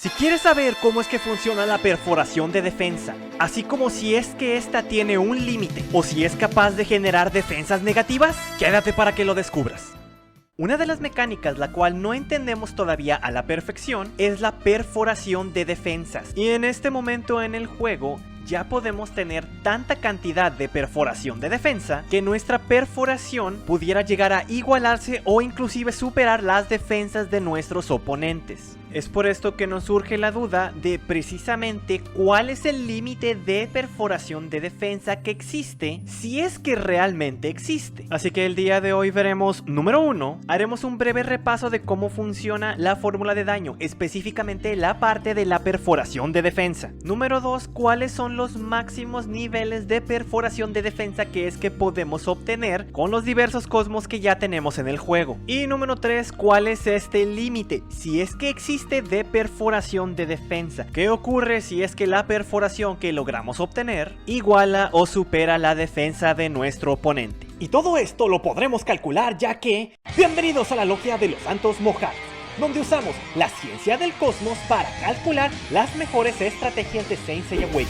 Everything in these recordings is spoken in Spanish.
Si quieres saber cómo es que funciona la perforación de defensa, así como si es que esta tiene un límite o si es capaz de generar defensas negativas, quédate para que lo descubras. Una de las mecánicas la cual no entendemos todavía a la perfección es la perforación de defensas. Y en este momento en el juego ya podemos tener tanta cantidad de perforación de defensa que nuestra perforación pudiera llegar a igualarse o inclusive superar las defensas de nuestros oponentes. Es por esto que nos surge la duda de precisamente cuál es el límite de perforación de defensa que existe, si es que realmente existe. Así que el día de hoy veremos, número 1, haremos un breve repaso de cómo funciona la fórmula de daño, específicamente la parte de la perforación de defensa. Número 2, cuáles son los máximos niveles de perforación de defensa que es que podemos obtener con los diversos cosmos que ya tenemos en el juego. Y número 3, cuál es este límite, si es que existe de perforación de defensa. ¿Qué ocurre si es que la perforación que logramos obtener iguala o supera la defensa de nuestro oponente? Y todo esto lo podremos calcular ya que... ¡Bienvenidos a la Logia de los Santos Mojados!, donde usamos la ciencia del cosmos para calcular las mejores estrategias de Saint Seiya Awakening.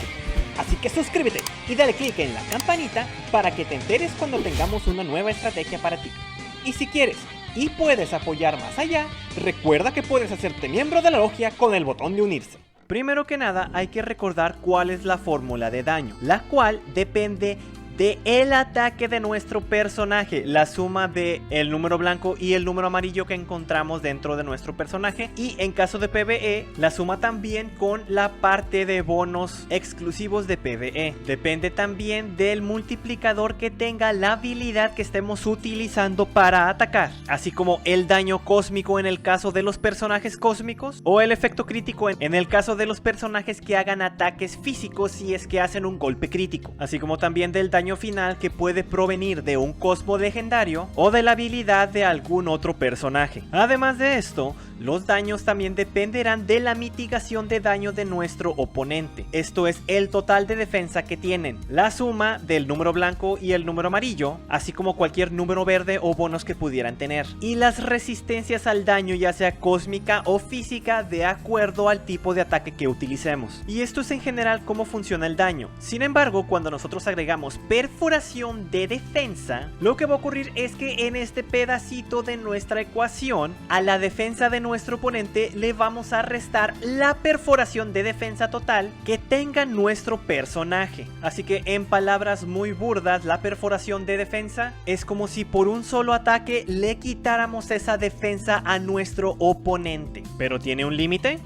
Así que suscríbete y dale click en la campanita para que te enteres cuando tengamos una nueva estrategia para ti. Y si quieres y puedes apoyar más allá, recuerda que puedes hacerte miembro de la logia con el botón de unirse. Primero que nada hay que recordar cuál es la fórmula de daño, la cual depende de el ataque de nuestro personaje, la suma de el número blanco y el número amarillo que encontramos dentro de nuestro personaje, y en caso de PvE la suma también con la parte de bonos exclusivos de PvE. Depende también del multiplicador que tenga la habilidad que estemos utilizando para atacar, así como el daño cósmico en el caso de los personajes cósmicos o el efecto crítico en el caso de los personajes que hagan ataques físicos si es que hacen un golpe crítico, así como también del daño final que puede provenir de un cosmo legendario o de la habilidad de algún otro personaje. Además de esto, los daños también dependerán de la mitigación de daño de nuestro oponente. Esto es el total de defensa que tienen, la suma del número blanco y el número amarillo, así como cualquier número verde o bonos que pudieran tener, y las resistencias al daño, ya sea cósmica o física, de acuerdo al tipo de ataque que utilicemos. Y esto es en general cómo funciona el daño. Sin embargo, cuando nosotros agregamos perforación de defensa, lo que va a ocurrir es que en este pedacito de nuestra ecuación, a la defensa de nuestro oponente le vamos a restar la perforación de defensa total que tenga nuestro personaje. Así que en palabras muy burdas, la perforación de defensa es como si por un solo ataque le quitáramos esa defensa a nuestro oponente. ¿Pero tiene un límite?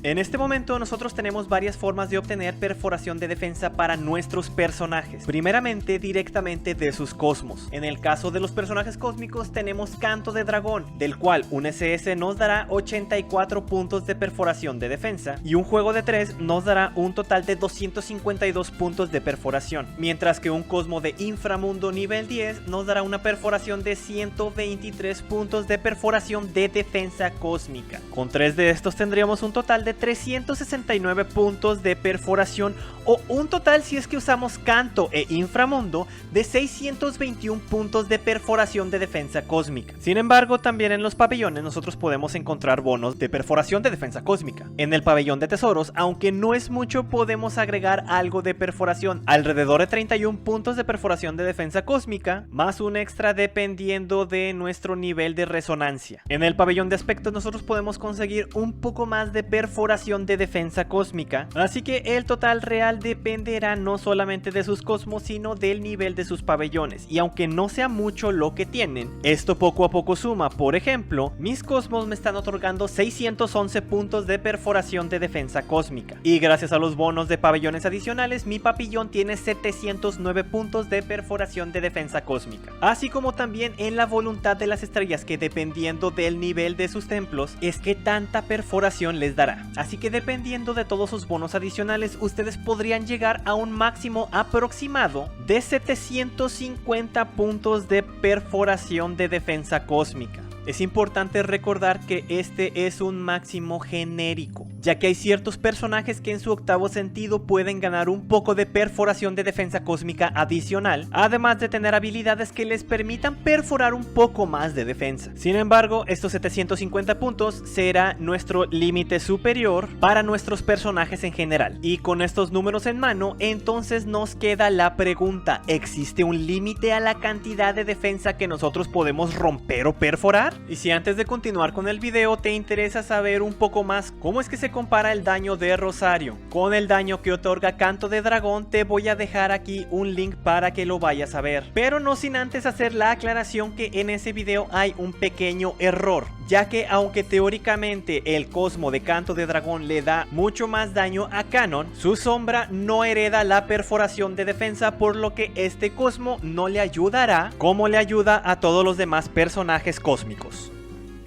En este momento nosotros tenemos varias formas de obtener perforación de defensa para nuestros personajes. Primeramente, directamente de sus cosmos. En el caso de los personajes cósmicos tenemos Canto de Dragón, del cual un SS nos dará 84 puntos de perforación de defensa y un juego de 3 nos dará un total de 252 puntos de perforación, mientras que un cosmo de Inframundo nivel 10 nos dará una perforación de 123 puntos de perforación de defensa cósmica. Con 3 de estos tendríamos un total de 369 puntos de perforación, o un total, si es que usamos Canto e Inframundo, de 621 puntos de perforación de defensa cósmica. Sin embargo, también en los pabellones nosotros podemos encontrar bonos de perforación de defensa cósmica. En el pabellón de tesoros, aunque no es mucho, podemos agregar algo de perforación, alrededor de 31 puntos de perforación de defensa cósmica, más un extra dependiendo de nuestro nivel de resonancia. En el pabellón de aspectos nosotros podemos conseguir un poco más de perforación de defensa cósmica, así que el total real dependerá no solamente de sus cosmos, sino del nivel de sus pabellones. Y aunque no sea mucho lo que tienen, esto poco a poco suma. Por ejemplo, mis cosmos me están otorgando 611 puntos de perforación de defensa cósmica, y gracias a los bonos de pabellones adicionales, mi pabellón tiene 709 puntos de perforación de defensa cósmica. Así como también en la voluntad de las estrellas, que dependiendo del nivel de sus templos es que tanta perforación les dará. Así que dependiendo de todos sus bonos adicionales, ustedes podrían llegar a un máximo aproximado de 750 puntos de perforación de defensa cósmica. Es importante recordar que este es un máximo genérico, ya que hay ciertos personajes que en su octavo sentido pueden ganar un poco de perforación de defensa cósmica adicional, además de tener habilidades que les permitan perforar un poco más de defensa. Sin embargo, estos 750 puntos será nuestro límite superior para nuestros personajes en general. Y con estos números en mano, entonces nos queda la pregunta: ¿existe un límite a la cantidad de defensa que nosotros podemos romper o perforar? Y si antes de continuar con el video te interesa saber un poco más cómo es que se compara el daño de Rosario con el daño que otorga Canto de Dragón, te voy a dejar aquí un link para que lo vayas a ver. Pero no sin antes hacer la aclaración que en ese video hay un pequeño error, ya que aunque teóricamente el Cosmo de Canto de Dragón le da mucho más daño a Canon, su sombra no hereda la perforación de defensa, por lo que este Cosmo no le ayudará como le ayuda a todos los demás personajes cósmicos.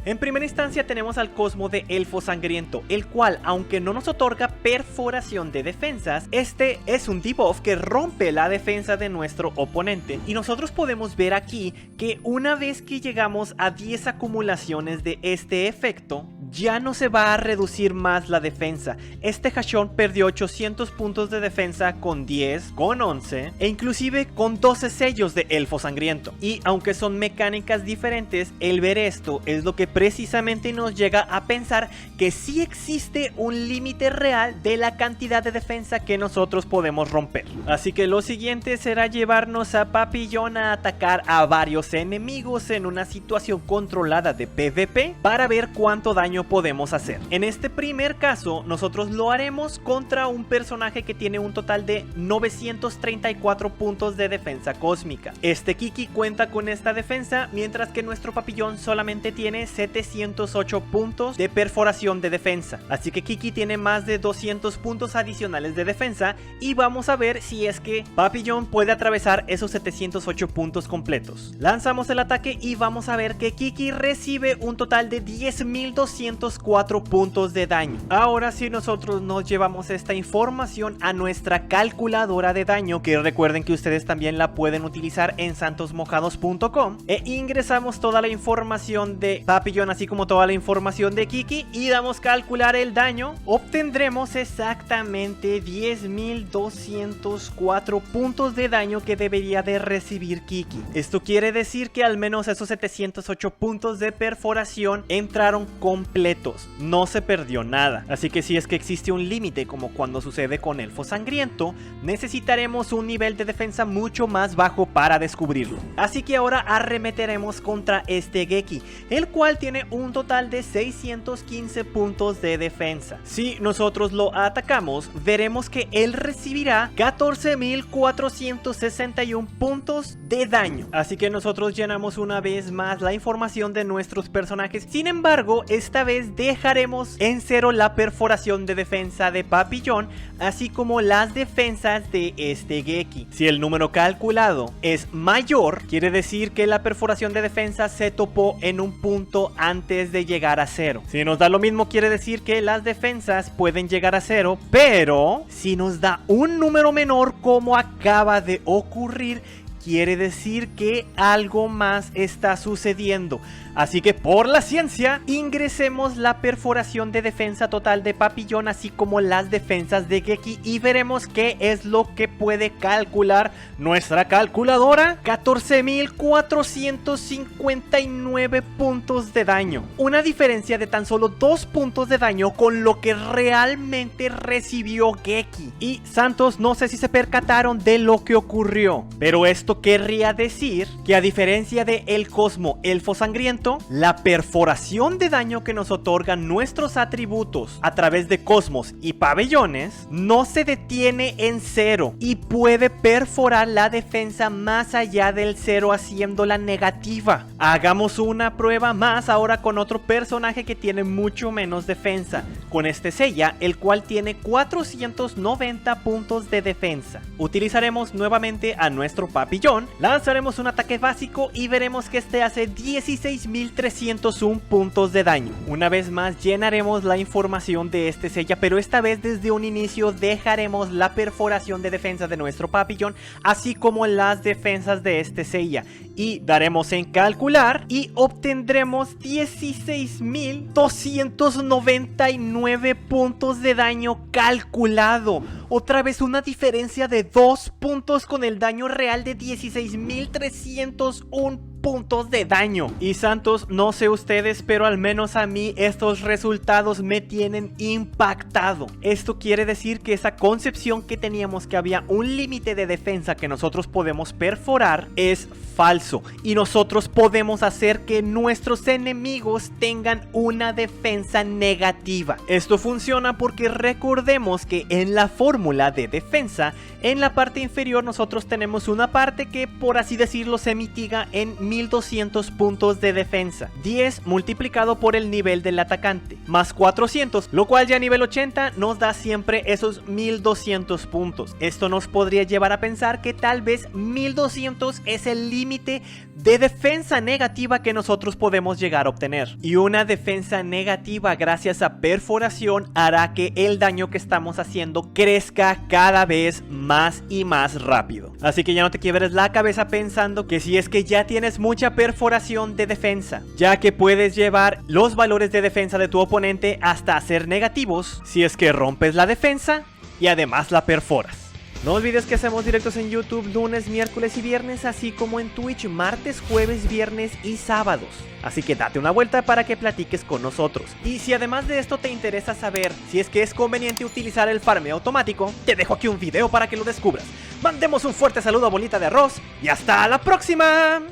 En primera instancia tenemos al Cosmo de Elfo Sangriento, el cual, aunque no nos otorga perforación de defensas, este es un debuff que rompe la defensa de nuestro oponente. Y nosotros podemos ver aquí que una vez que llegamos a 10 acumulaciones de este efecto, ya no se va a reducir más la defensa. Este Hashon perdió 800 puntos de defensa con 10, con 11 e inclusive con 12 sellos de Elfo Sangriento. Y aunque son mecánicas diferentes, el ver esto es lo que precisamente nos llega a pensar que sí existe un límite real de la cantidad de defensa que nosotros podemos romper. Así que lo siguiente será llevarnos a Papillon a atacar a varios enemigos en una situación controlada de PvP para ver cuánto daño podemos hacer. En este primer caso nosotros lo haremos contra un personaje que tiene un total de 934 puntos de defensa cósmica. Este Kiki cuenta con esta defensa, mientras que nuestro Papillon solamente tiene 708 puntos de perforación de defensa. Así que Kiki tiene más de 200 puntos adicionales de defensa y vamos a ver si es que Papillon puede atravesar esos 708 puntos completos. Lanzamos el ataque y vamos a ver que Kiki recibe un total de 10.204 puntos de daño. Ahora si nosotros nos llevamos esta información a nuestra calculadora de daño, que recuerden que ustedes también la pueden utilizar en santosmojados.com, e ingresamos toda la información de Papillon así como toda la información de Kiki y damos calcular el daño, obtendremos exactamente 10.204 puntos de daño que debería de recibir Kiki. Esto quiere decir que al menos esos 708 puntos de perforación entraron completos, no se perdió nada. Así que si es que existe un límite, como cuando sucede con Elfo Sangriento, necesitaremos un nivel de defensa mucho más bajo para descubrirlo. Así que ahora arremeteremos contra este Geki, el cual tiene un total de 615 puntos de defensa. Si nosotros lo atacamos, veremos que él recibirá 14.461 puntos de daño. Así que nosotros llenamos una vez más la información de nuestros personajes. Sin embargo, esta vez dejaremos en cero la perforación de defensa de Papillon, así como las defensas de este Geki. Si el número calculado es mayor, quiere decir que la perforación de defensa se topó en un punto antes de llegar a cero. Si nos da lo mismo, quiere decir que las defensas pueden llegar a cero, pero si nos da un número menor, como acaba de ocurrir, quiere decir que algo más está sucediendo. Así que por la ciencia, ingresemos la perforación de defensa total de Papillon, así como las defensas de Geki, y veremos qué es lo que puede calcular nuestra calculadora. 14.459 puntos de daño. Una diferencia de tan solo 2 puntos de daño con lo que realmente recibió Geki. Y Santos, no sé si se percataron de lo que ocurrió, pero esto querría decir que a diferencia de el Cosmo Elfo Sangriento, la perforación de daño que nos otorgan nuestros atributos a través de Cosmos y Pabellones no se detiene en cero y puede perforar la defensa más allá del cero, haciéndola negativa. Hagamos una prueba más ahora con otro personaje que tiene mucho menos defensa, con este sella, el cual tiene 490 puntos de defensa. Utilizaremos nuevamente a nuestro papillón, lanzaremos un ataque básico y veremos que este hace 16.301 puntos de daño. Una vez más llenaremos la información de este sella, pero esta vez desde un inicio dejaremos la perforación de defensa de nuestro papillón, así como las defensas de este sella, y daremos en calcular y obtendremos 16.299 puntos de daño calculado. Otra vez una diferencia de 2 puntos con el daño real de 16.301 puntos de daño. Y santos, no sé ustedes, pero al menos a mí estos resultados me tienen impactado. Esto quiere decir que esa concepción que teníamos que había un límite de defensa que nosotros podemos perforar es falso, y nosotros podemos hacer que nuestros enemigos tengan una defensa negativa. Esto funciona porque recordemos que en la fórmula de defensa, en la parte inferior nosotros tenemos una parte que, por así decirlo, se mitiga en 1200 puntos de defensa, 10 multiplicado por el nivel del atacante, más 400, lo cual ya a nivel 80 nos da siempre esos 1200 puntos. Esto nos podría llevar a pensar que tal vez 1200 es el límite de defensa negativa que nosotros podemos llegar a obtener, y una defensa negativa gracias a perforación hará que el daño que estamos haciendo crezca cada vez más y más rápido. Así que ya no te quiebres la cabeza pensando que si es que ya tienes mucha perforación de defensa, ya que puedes llevar los valores de defensa de tu oponente hasta ser negativos si es que rompes la defensa y además la perforas. No olvides que hacemos directos en YouTube lunes, miércoles y viernes, así como en Twitch martes, jueves, viernes y sábados. Así que date una vuelta para que platiques con nosotros. Y si además de esto te interesa saber si es que es conveniente utilizar el farmeo automático, te dejo aquí un video para que lo descubras. Mandemos un fuerte saludo a Bolita de Arroz y hasta la próxima.